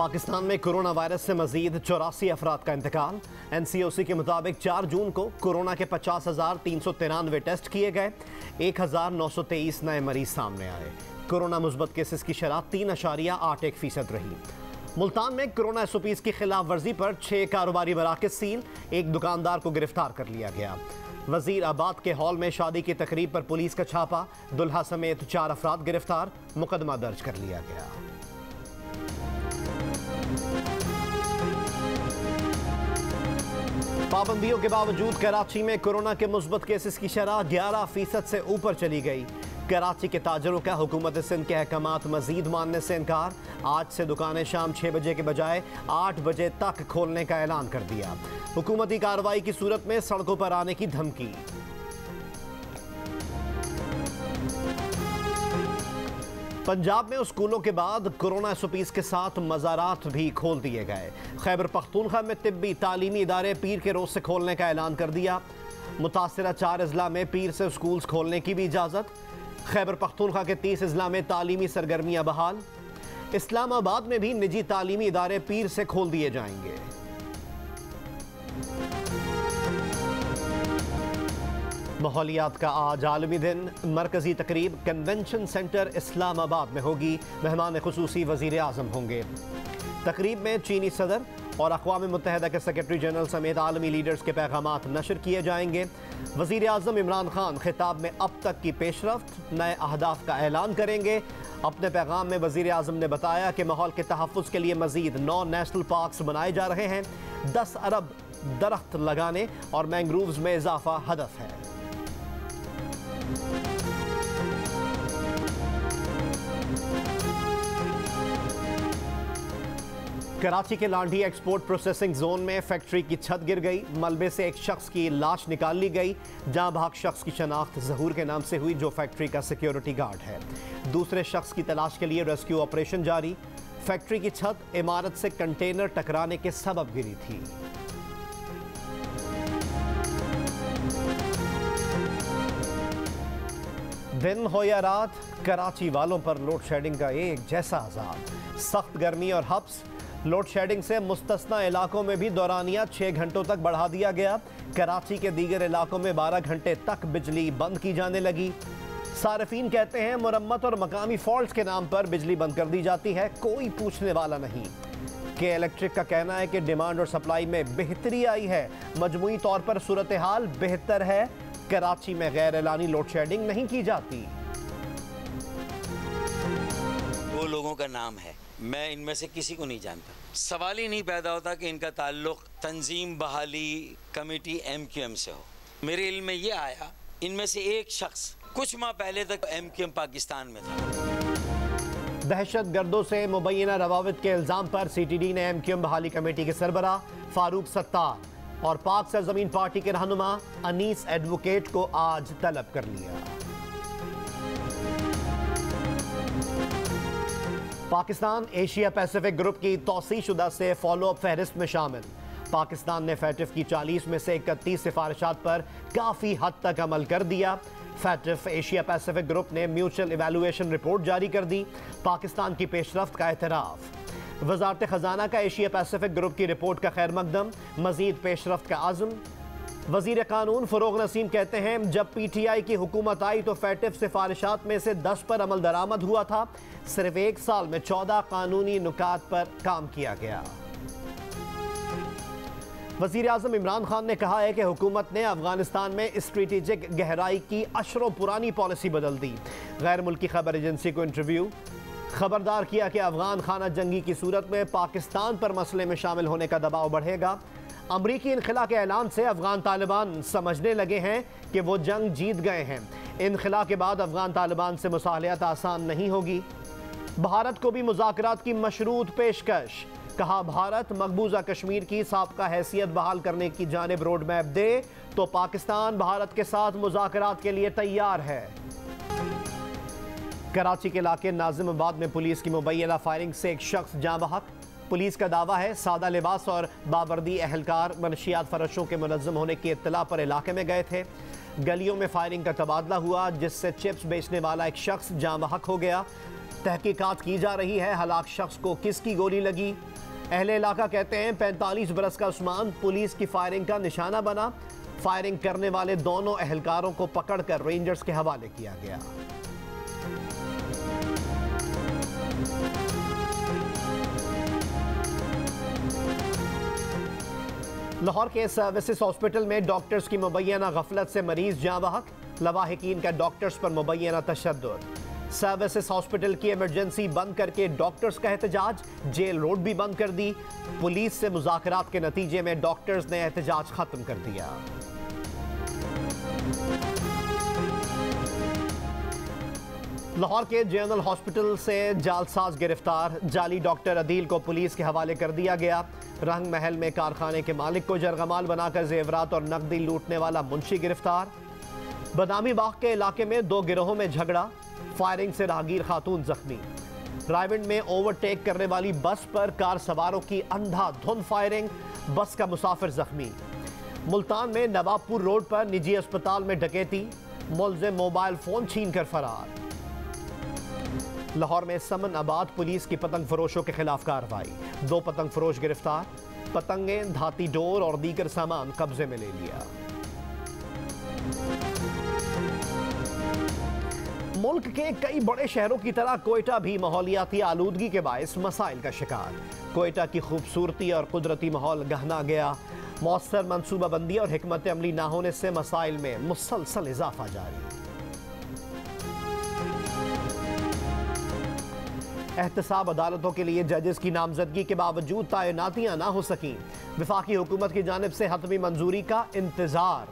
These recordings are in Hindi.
पाकिस्तान में कोरोना वायरस से मजीद 84 अफराद का इंतकाल। NCOC के मुताबिक 4 जून को कोरोना के 50,393 टेस्ट किए गए। 1,923 नए मरीज सामने आए। कोरोना मुस्बत केसेस की शरह 3.81% रही। मुल्तान में कोरोना SOPs की खिलाफ वर्जी पर 6 कारोबारी मराकज़ सील। एक दुकानदार को गिरफ्तार कर लिया गया। वजीर आबाद के हॉल में शादी की तकरीब पर पुलिस का छापा। दुल्हा समेत 4 अफराद गिरफ्तार। मुकदमा दर्ज कर लिया गया। पाबंदियों के बावजूद कराची में कोरोना के मुस्बत केसेस की शरह 11% से ऊपर चली गई। कराची के ताजरों का हुकूमत सिंध के अहकामात मजीद मानने से इनकार। आज से दुकानें शाम 6 बजे के बजाय 8 बजे तक खोलने का ऐलान कर दिया। हुकूमती कार्रवाई की सूरत में सड़कों पर आने की धमकी। पंजाब में स्कूलों के बाद कोरोना SOPs के साथ मज़ारात भी खोल दिए गए। खैबर पख्तूनख्वा में तिब्बी तालीमी इदारे पीर के रोज़ से खोलने का ऐलान कर दिया। मुतासिरा 4 अजला में पीर से स्कूल्स खोलने की भी इजाज़त। खैबर पख्तूनख्वा के 30 अजला में तालीमी सरगर्मियाँ बहाल। इस्लामाबाद में भी निजी तालीमी इदारे पीर से खोल दिए जाएंगे। माहौलियात का आज आलमी दिन। मरकजी तकरीब कन्वेंशन सेंटर इस्लामाबाद में होगी। मेहमान खुसूसी वज़ीर आज़म होंगे। तकरीब में चीनी सदर और अक़वाम मुत्तहिदा के सेक्रेटरी जनरल समेत आलमी लीडर्स के पैगामात नशर किए जाएंगे। वज़ीर आज़म इमरान खान खिताब में अब तक की पेशरफ्त, नए अहदाफ का ऐलान करेंगे। अपने पैगाम में वज़ीर आज़म ने बताया कि माहौल के तहफ़्फ़ुज़ के लिए मज़ीद 9 नेशनल पार्क्स बनाए जा रहे हैं। 10 अरब दरख्त लगाने और मैंग्रोव्स में इजाफा हदफ है। कराची के लांडी एक्सपोर्ट प्रोसेसिंग जोन में फैक्ट्री की छत गिर गई। मलबे से एक शख्स की लाश निकाल ली गई। जहां भाग शख्स की शनाख्त ज़हूर के नाम से हुई, जो फैक्ट्री का सिक्योरिटी गार्ड है। दूसरे शख्स की तलाश के लिए रेस्क्यू ऑपरेशन जारी। फैक्ट्री की छत इमारत से कंटेनर टकराने के सबब गिरी थी। दिन हो या रात, कराची वालों पर लोड शेडिंग का एक जैसा अजाब। सख्त गर्मी और हब्स। लोड शेडिंग से मुस्तस्ना इलाकों में भी दौरानिया 6 घंटों तक बढ़ा दिया गया। कराची के दीगर इलाकों में 12 घंटे तक बिजली बंद की जाने लगी। सार्फिन कहते हैं मुरम्मत और मकामी फॉल्ट के नाम पर बिजली बंद कर दी जाती है, कोई पूछने वाला नहीं। के इलेक्ट्रिक का कहना है कि डिमांड और सप्लाई में बेहतरी आई है। मजमूई तौर पर सूरत हाल बेहतर है। कराची में गैर एलानी लोड शेडिंग नहीं की जाती। वो लोगों का नाम है, मैं इनमें से किसी को नहीं जानता। सवाल ही नहीं पैदा होता कि इनका ताल्लुक तंजीम बहाली कमेटी MQM से हो। मेरे इल्म में ये आया, इनमें से एक शख्स कुछ माह पहले तक MQM पाकिस्तान में था। दहशत गर्दों से मुबैना रवाबित के इल्ज़ाम पर CTD ने MQM बहाली कमेटी के सरबराह फारूक सत्तार और पाक सरजमीन पार्टी के रहनुमा अनीस एडवोकेट को आज तलब कर लिया। पाकिस्तान एशिया पैसिफिक ग्रुप की तौसीशुदा से फॉलोअप फहरिस्त में शामिल। पाकिस्तान ने फैटिफ की 40 में से 31 सिफारिशात पर काफ़ी हद तक अमल कर दिया। फैटिफ एशिया पैसिफिक ग्रुप ने म्यूचुअल इवैल्यूएशन रिपोर्ट जारी कर दी। पाकिस्तान की पेशरफ्त का एतराफ़। वज़ारत ख़जाना का एशिया पैसिफिक ग्रुप की रिपोर्ट का खैर मकदम। मज़ीद पेशरफ्त का आज़म। वज़ीर कानून फ़रोग़ नसीम कहते हैं, जब PTI की हुकूमत आई तो फैटिफ सिफारिशात में से 10 पर अमल दरामद हुआ था। सिर्फ 1 साल में 14 कानूनी नुकात पर काम किया गया। वज़ीर आज़म इमरान खान ने कहा है कि हुकूमत ने अफगानिस्तान में स्ट्रेटेजिक गहराई की अशरों पुरानी पॉलिसी बदल दी। गैर मुल्की खबर एजेंसी को इंटरव्यू। खबरदार किया कि अफगान खाना जंगी की सूरत में पाकिस्तान पर मसले में शामिल होने का दबाव बढ़ेगा। अमरीकी इनखला के ऐलान से अफगान तालिबान समझने लगे हैं कि वो जंग जीत गए हैं। इनखला के बाद अफगान तालिबान से मुसालहत आसान नहीं होगी। भारत को भी मुज़ाकरात की मशरूत पेशकश। कहा, भारत मकबूजा कश्मीर की साबका हैसियत बहाल करने की जानिब रोड मैप दे तो पाकिस्तान भारत के साथ मुज़ाकरात के लिए तैयार है। कराची के इलाके नाजिमाबाद में पुलिस की मुबैना फायरिंग से एक शख्स जाँ बहक। पुलिस का दावा है सादा लिबास और बावर्दी अहलकार मनशियात फरोशों के मुनज़्ज़म होने की इत्तला पर इलाके में गए थे। गलियों में फायरिंग का तबादला हुआ, जिससे चिप्स बेचने वाला एक शख्स जाँ बहक हो गया। तहकीकात की जा रही है हलाक शख्स को किसकी गोली लगी। अहले इलाका कहते हैं 45 बरस का उस्मान पुलिस की फायरिंग का निशाना बना। फायरिंग करने वाले दोनों अहलकारों को पकड़कर रेंजर्स के हवाले किया गया। लाहौर के सर्विसेज हॉस्पिटल में डॉक्टर्स की मुबैना गफलत से मरीज जाँ बहक। लवाहिकीन का डॉक्टर्स पर मुबैना तशद्दुद। सर्विसेज हॉस्पिटल की इमरजेंसी बंद करके डॉक्टर्स का एहतजाज। जेल रोड भी बंद कर दी। पुलिस से मुज़ाकरात के नतीजे में डॉक्टर्स ने एहतजाज खत्म कर दिया। लाहौर के जनरल हॉस्पिटल से जालसाज गिरफ्तार। जाली डॉक्टर अदील को पुलिस के हवाले कर दिया गया। रंग महल में कारखाने के मालिक को जरगमाल बनाकर जेवरात और नकदी लूटने वाला मुंशी गिरफ्तार। बदामी बाग के इलाके में 2 गिरोहों में झगड़ा। फायरिंग से राहगीर खातून जख्मी। रायविंड में ओवरटेक करने वाली बस पर कार सवारों की अंधाधुंध फायरिंग। बस का मुसाफिर जख्मी। मुल्तान में नवाबपुर रोड पर निजी अस्पताल में डकैती। मुलजिम मोबाइल फोन छीन कर फरार। लाहौर में समन आबाद पुलिस की पतंग फरोशों के खिलाफ कार्रवाई। 2 पतंग फरोश गिरफ्तार। पतंगें, धाती डोर और दीगर सामान कब्जे में ले लिया। मुल्क के कई बड़े शहरों की तरह कोयटा भी माहौलियाती आलूदगी के बायस मसाइल का शिकार। कोयटा की खूबसूरती और कुदरती माहौल गहना गया। मौसर मनसूबाबंदी और हिकमत अमली ना होने से मसाइल में मुसलसल इजाफा जारी। एहतसाब अदालतों के लिए जजेस की नामजदगी के बावजूद तैनातियां ना हो सकी। वफाकी हुकूमत की जानिब से हतमी मंजूरी का इंतजार।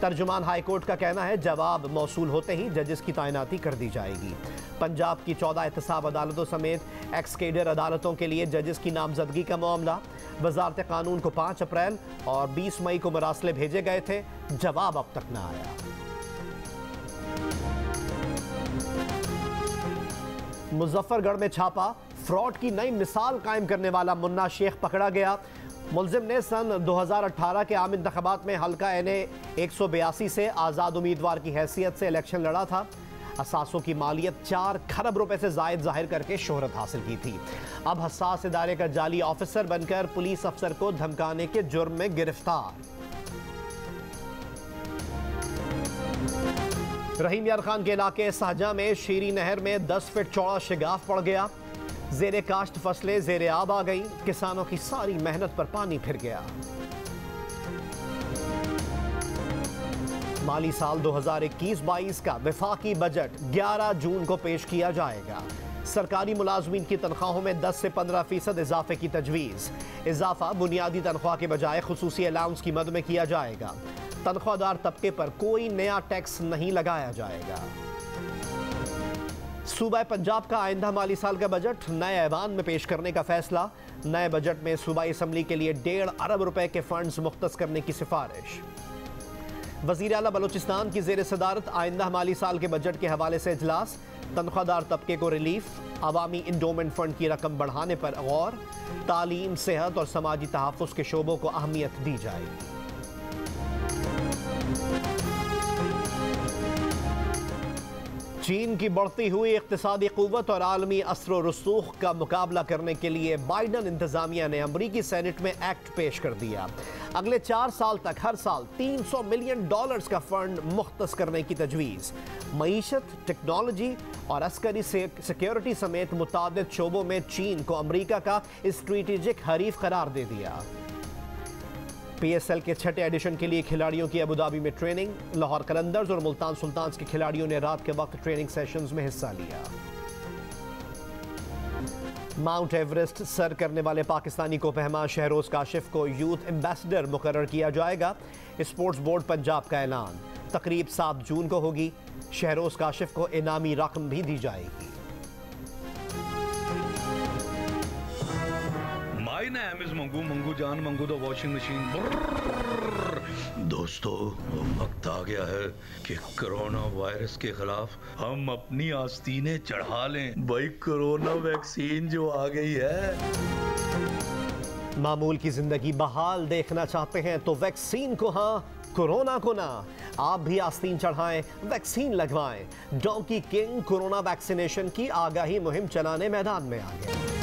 तर्जुमान हाईकोर्ट का कहना है जवाब मौसूल होते ही जजेस की तैनाती कर दी जाएगी। पंजाब की 14 एहतसाब अदालतों समेत एक्स केडर अदालतों के लिए जजेस की नामजदगी का मामला। वजारत कानून को 5 अप्रैल और 20 मई को मरासले भेजे गए थे। जवाब अब तक न आया। मुजफ्फरगढ़ में छापा। फ्रॉड की नई मिसाल कायम करने वाला मुन्ना शेख पकड़ा गया। मुलजिम ने सन 2018 के आम इंतखाबात में हल्का NA 182 से आज़ाद उम्मीदवार की हैसियत से इलेक्शन लड़ा था। असासों की मालियत 4 खरब रुपए से जायद जाहिर करके शोहरत हासिल की थी। अब हसास इदारे का जाली ऑफिसर बनकर पुलिस अफसर को धमकाने के जुर्म में गिरफ्तार। रहीम यार खान के इलाके शाहजहां में शीरी नहर में 10 फीट चौड़ा शिगाफ पड़ गया। जेरे काश्त फसलें जेरे आब आ गई। किसानों की सारी मेहनत पर पानी फिर गया। माली साल 2021-22 का वफाकी बजट 11 जून को पेश किया जाएगा। सरकारी मुलाजमीन की तनख्वाहों में 10 से 15% इजाफे की तजवीज़। इजाफा बुनियादी तनख्वाह के बजाय खुसूसी अलाउंस की मद में किया जाएगा। तनख्वाहदार तबके पर कोई नया टैक्स नहीं लगाया जाएगा। सूबा पंजाब का आइंदा माली साल का बजट नए ऐवान में पेश करने का फैसला। नए बजट में सूबाई असम्बली के लिए 1.5 अरब रुपए के फंड्स मुख्तस करने की सिफारिश। वज़ीर आला बलोचिस्तान की ज़ेर सदारत आइंदा माली साल के बजट के हवाले से इजलास। तनख्वाहदार तबके को रिलीफ। अवामी इंडोमेंट फंड की रकम बढ़ाने पर गौर। तालीम, सेहत और समाजी तहफ़्फ़ुज़ के शोबों को अहमियत दी जाएगी। चीन की बढ़ती हुई इक़्तिसादी क़ुव्वत और आलमी असर रसूख का मुकाबला करने के लिए बाइडन इंतज़ामिया ने अमरीकी सेनेट में एक्ट पेश कर दिया। अगले 4 साल तक हर साल $300 मिलियन का फंड मुख्तस करने की तजवीज़। मईशत, टेक्नोलॉजी और अस्करी सिक्योरिटी समेत मुतादिद शोबों में चीन को अमरीका का स्ट्रेटेजिक हरीफ करार दे दिया। PSL के 6ठे एडिशन के लिए खिलाड़ियों की अबुधाबी में ट्रेनिंग। लाहौर कलंदर्स और मुल्तान सुल्तान्स के खिलाड़ियों ने रात के वक्त ट्रेनिंग सेशंस में हिस्सा लिया। माउंट एवरेस्ट सर करने वाले पाकिस्तानी को पहलवान शहरोज काशिफ को यूथ एम्बेसडर मुकर्रर किया जाएगा। स्पोर्ट्स बोर्ड पंजाब का ऐलान। तकरीब 7 जून को होगी। शहरोज काशिफ को इनामी रकम भी दी जाएगी। My name is Mangu Mangu जान मंगू द वॉशिंग मशीन। दोस्तों, वक्त आ गया है कि कोरोना वायरस के खिलाफ हम अपनी आस्तीनें चढ़ा लें। भाई, कोरोना वैक्सीन जो आ गई है। मामूल की जिंदगी बहाल देखना चाहते हैं तो वैक्सीन को हाँ, कोरोना को ना, आप भी आस्तीन चढ़ाएं, वैक्सीन लगवाएं। डोंकी किंग कोरोना वैक्सीनेशन की आगाही मुहिम चलाने मैदान में आ गए।